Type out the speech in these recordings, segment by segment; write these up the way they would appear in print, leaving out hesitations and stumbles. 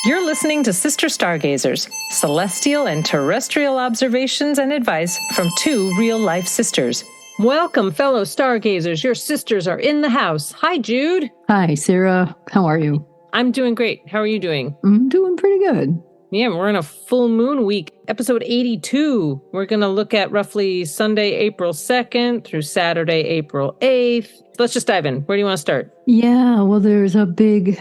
You're listening to Sister Stargazers, celestial and terrestrial observations and advice from two real-life sisters. Welcome, fellow stargazers. Your sisters are in the house. Hi, Jude. Hi, Sarah. How are you? I'm doing great. How are you doing? I'm doing pretty good. Yeah, we're in a full moon week, episode 82. We're going to look at roughly Sunday, April 2nd through Saturday, April 8th. Let's just dive in. Where do you want to start? Yeah, well, there's a big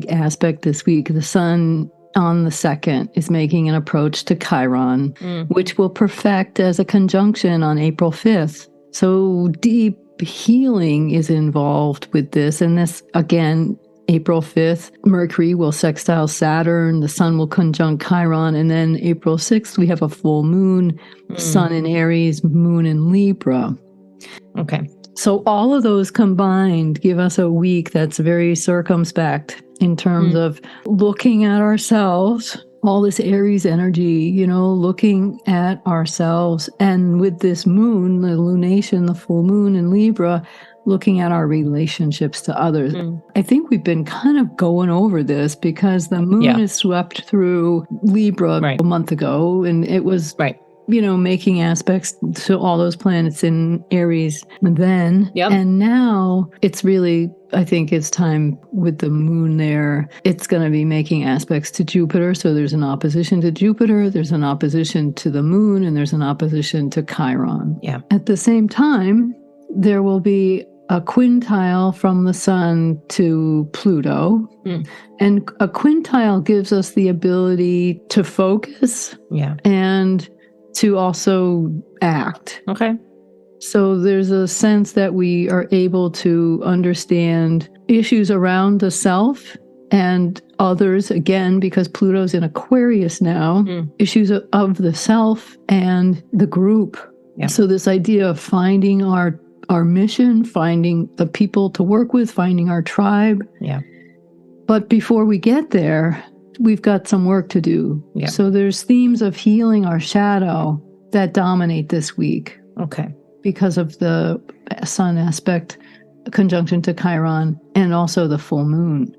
aspect this week. The sun on the 2nd is making an approach to Chiron, which will perfect as a conjunction on April 5th. So deep healing is involved with this. And this, again, April 5th, Mercury will sextile Saturn, the sun will conjunct Chiron, and then April 6th, we have a full moon, sun in Aries, moon in Libra. Okay. So all of those combined give us a week that's very circumspect in terms of looking at ourselves, all this Aries energy, looking at ourselves. And with this moon, the lunation, the full moon in Libra, looking at our relationships to others. I think we've been kind of going over this because the moon is swept through Libra a month ago, and it was making aspects to all those planets in Aries then. And now it's really, I think it's time with the moon there. It's going to be making aspects to Jupiter. So there's an opposition to Jupiter, there's an opposition to the moon, and there's an opposition to Chiron. At the same time, there will be a quintile from the sun to Pluto. And a quintile gives us the ability to focus and to also act. Okay. So there's a sense that we are able to understand issues around the self and others, again, because Pluto's in Aquarius now, issues of the self and the group. So this idea of finding our mission, finding the people to work with, finding our tribe. But before we get there, we've got some work to do. So there's themes of healing our shadow that dominate this week. Okay. Because of the sun aspect, conjunction to Chiron, and also the full moon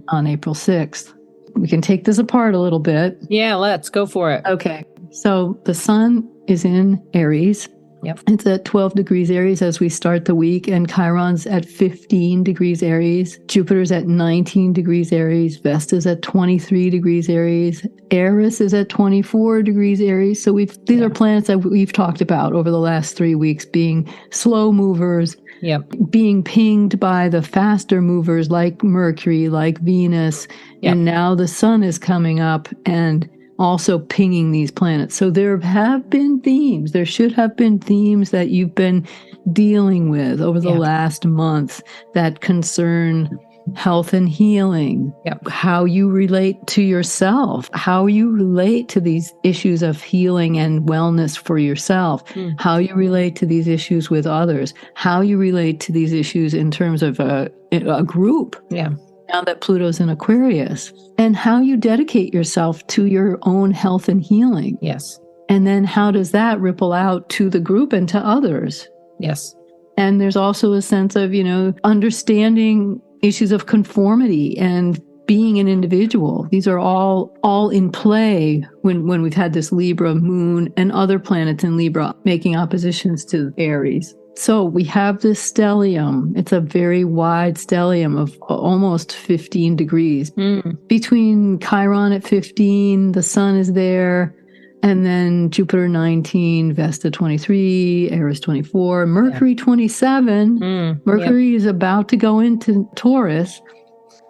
on April 6th. We can take this apart a little bit. Yeah, let's go for it. Okay. So the sun is in Aries. It's at 12 degrees Aries as we start the week, and Chiron's at 15 degrees Aries. Jupiter's at 19 degrees Aries. Vesta's at 23 degrees Aries. Eris is at 24 degrees Aries. So these are planets that we've talked about over the last 3 weeks being slow movers, being pinged by the faster movers like Mercury, like Venus. And now the sun is coming up and also pinging these planets. So there have been themes. There should have been themes that you've been dealing with over the last month that concern health and healing, how you relate to yourself, how you relate to these issues of healing and wellness for yourself, how you relate to these issues with others, how you relate to these issues in terms of a group. Now that Pluto's in Aquarius, and how you dedicate yourself to your own health and healing. And then how does that ripple out to the group and to others? And there's also a sense of, understanding issues of conformity and being an individual. These are all in play when we've had this Libra moon and other planets in Libra making oppositions to Aries. So we have this stellium. It's a very wide stellium of almost 15 degrees. Between Chiron at 15, the sun is there, and then Jupiter 19, Vesta 23, Eris 24, Mercury 27. Mercury is about to go into Taurus.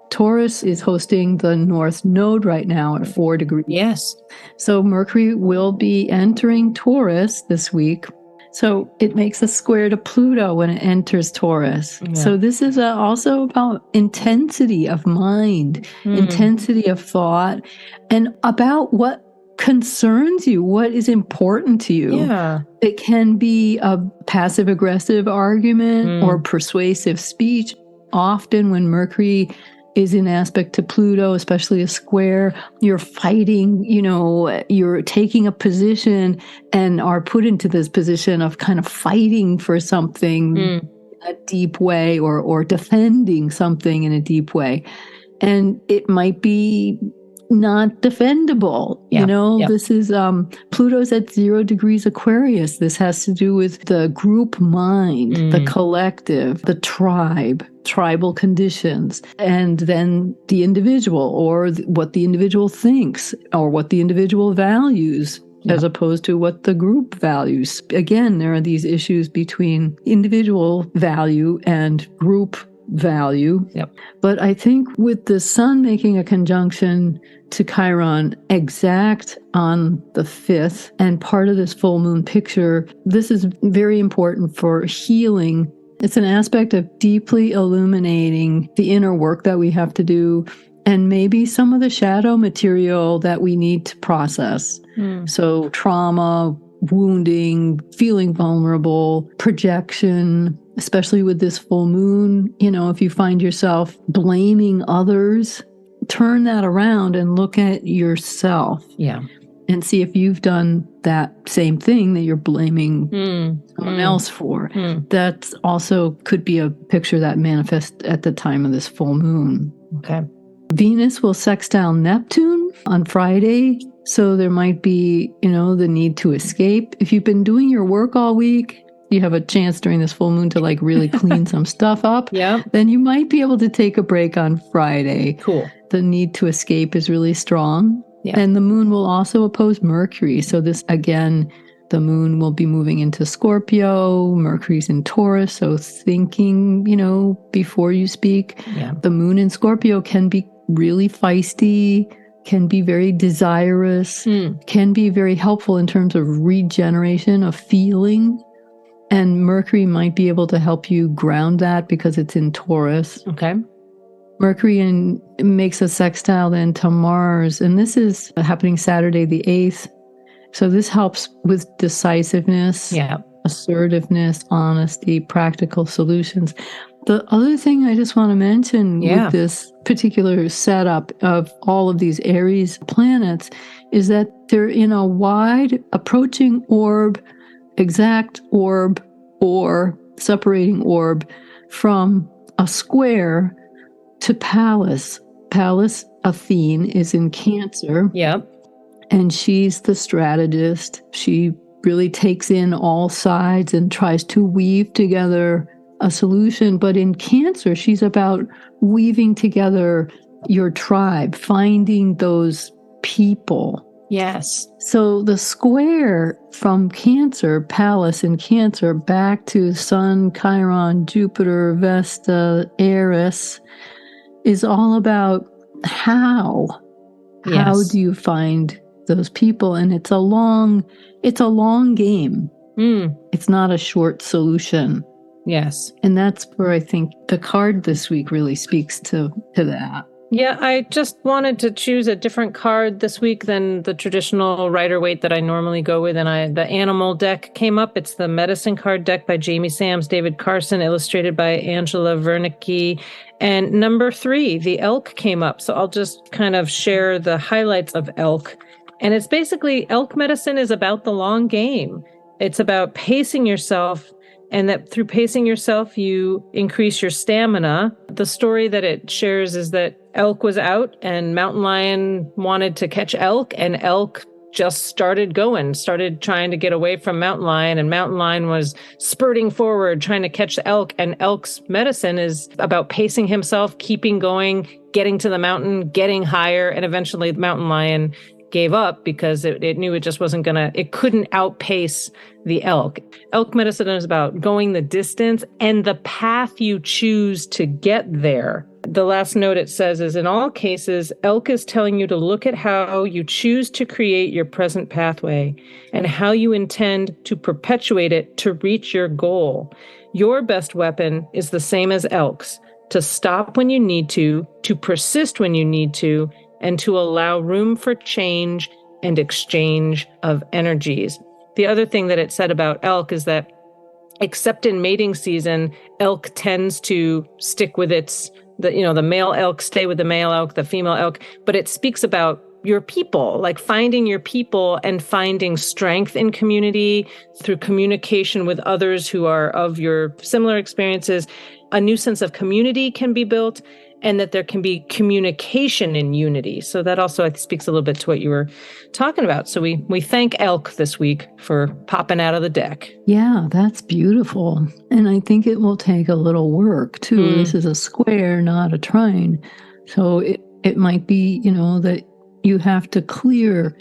Taurus is hosting the North Node right now at 4 degrees. So Mercury will be entering Taurus this week. So it makes a square to Pluto when it enters Taurus. So this is also about intensity of mind, intensity of thought, and about what concerns you, what is important to you. It can be a passive-aggressive argument or persuasive speech. Often when Mercury is in aspect to Pluto, especially a square, you're fighting, you're taking a position and are put into this position of kind of fighting for something in a deep way or defending something in a deep way. And it might be not defendable. Yeah, yeah. This is Pluto's at 0 degrees Aquarius. This has to do with the group mind, the collective, the tribe, tribal conditions, and then the individual, or what the individual thinks, or what the individual values. Yeah. As opposed to what the group values. Again, there are these issues between individual value and group value. Yep. But I think with the sun making a conjunction to Chiron exact on the 5th, and part of this full moon picture, this is very important for healing. It's an aspect of deeply illuminating the inner work that we have to do, and maybe some of the shadow material that we need to process. So trauma, wounding, feeling vulnerable, projection, especially with this full moon. If you find yourself blaming others, turn that around and look at yourself. Yeah. And see if you've done that same thing that you're blaming someone else for. That also could be a picture that manifests at the time of this full moon. Okay. Venus will sextile Neptune on Friday. So there might be, the need to escape. If you've been doing your work all week, you have a chance during this full moon to really clean some stuff up. Yeah. Then you might be able to take a break on Friday. Cool. The need to escape is really strong. Yeah. And the moon will also oppose Mercury. So this, again, the moon will be moving into Scorpio. Mercury's in Taurus. So thinking, before you speak. Yeah. The moon in Scorpio can be really feisty, can be very desirous, can be very helpful in terms of regeneration of feeling. And Mercury might be able to help you ground that because it's in Taurus. Okay. Mercury makes a sextile then to Mars, and this is happening Saturday the 8th. So this helps with decisiveness, assertiveness, honesty, practical solutions. The other thing I just want to mention with this particular setup of all of these Aries planets is that they're in a wide approaching orb, exact orb, or separating orb from a square to Pallas. Pallas, Athene, is in Cancer. Yep. And she's the strategist. She really takes in all sides and tries to weave together a solution. But in Cancer, she's about weaving together your tribe, finding those people. Yes. So the square from Cancer, Pallas in Cancer, back to Sun, Chiron, Jupiter, Vesta, Eris, is all about how. Yes. How do you find those people? And it's a long game. It's not a short solution. Yes. And that's where I think the card this week really speaks to that. Yeah, I just wanted to choose a different card this week than the traditional Rider-Waite that I normally go with. And the animal deck came up. It's the medicine card deck by Jamie Sams, David Carson, illustrated by Angela Wernicke. And number 3, the elk came up. So I'll just kind of share the highlights of elk. And it's basically, elk medicine is about the long game. It's about pacing yourself, and that through pacing yourself, you increase your stamina. The story that it shares is that elk was out and mountain lion wanted to catch elk, and elk just started trying to get away from mountain lion, and mountain lion was spurting forward, trying to catch the elk. And elk's medicine is about pacing himself, keeping going, getting to the mountain, getting higher, and eventually the mountain lion gave up because it knew it just it couldn't outpace the elk. Elk medicine is about going the distance and the path you choose to get there. The last note it says is, in all cases, elk is telling you to look at how you choose to create your present pathway and how you intend to perpetuate it to reach your goal. Your best weapon is the same as elk's: to stop when you need to persist when you need to, and to allow room for change and exchange of energies. The other thing that it said about elk is that, except in mating season, elk tends to stick with the male elk stay with the male elk, the female elk, but it speaks about your people, like finding your people and finding strength in community through communication with others who are of your similar experiences. A new sense of community can be built, and that there can be communication in unity. So that also, I think, speaks a little bit to what you were talking about. So we thank Elk this week for popping out of the deck. Yeah, that's beautiful. And I think it will take a little work too. This is a square, not a trine. So it might be, that you have to clear,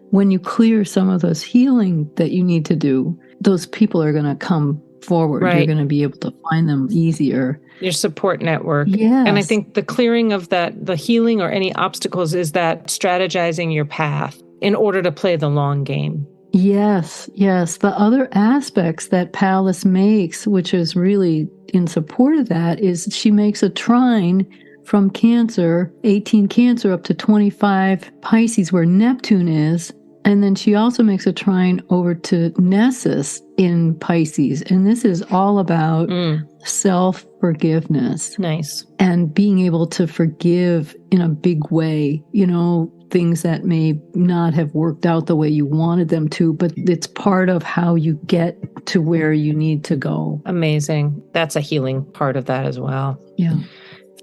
when you clear some of those healing that you need to do, those people are going to come forward. Right. You're going to be able to find them easier. Your support network. Yes. And I think the clearing of the healing or any obstacles is that strategizing your path in order to play the long game. Yes. The other aspects that Pallas makes, which is really in support of that, is she makes a trine from Cancer, 18 Cancer up to 25 Pisces, where Neptune is. And then she also makes a trine over to Nessus in Pisces. And this is all about self-forgiveness. Nice. And being able to forgive in a big way, things that may not have worked out the way you wanted them to, but it's part of how you get to where you need to go. Amazing. That's a healing part of that as well. Yeah.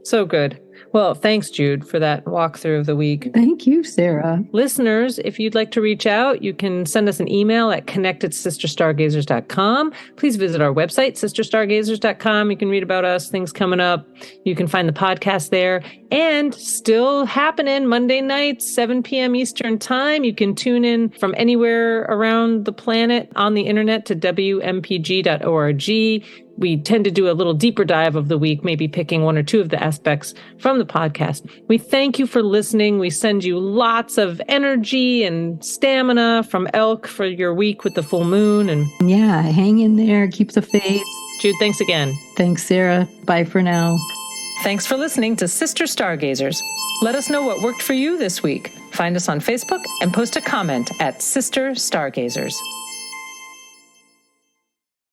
So good. Well, thanks, Jude, for that walkthrough of the week. Thank you, Sarah. Listeners, if you'd like to reach out, you can send us an email at connectedsisterstargazers.com. Please visit our website, sisterstargazers.com. You can read about us, things coming up. You can find the podcast there. And still happening Monday nights, 7 p.m. Eastern Time. You can tune in from anywhere around the planet on the internet to wmpg.org. We tend to do a little deeper dive of the week, maybe picking one or two of the aspects from the podcast. We thank you for listening. We send you lots of energy and stamina from Elk for your week with the full moon. And yeah, hang in there. Keep the faith. Jude, thanks again. Thanks, Sarah. Bye for now. Thanks for listening to Sister Stargazers. Let us know what worked for you this week. Find us on Facebook and post a comment at Sister Stargazers.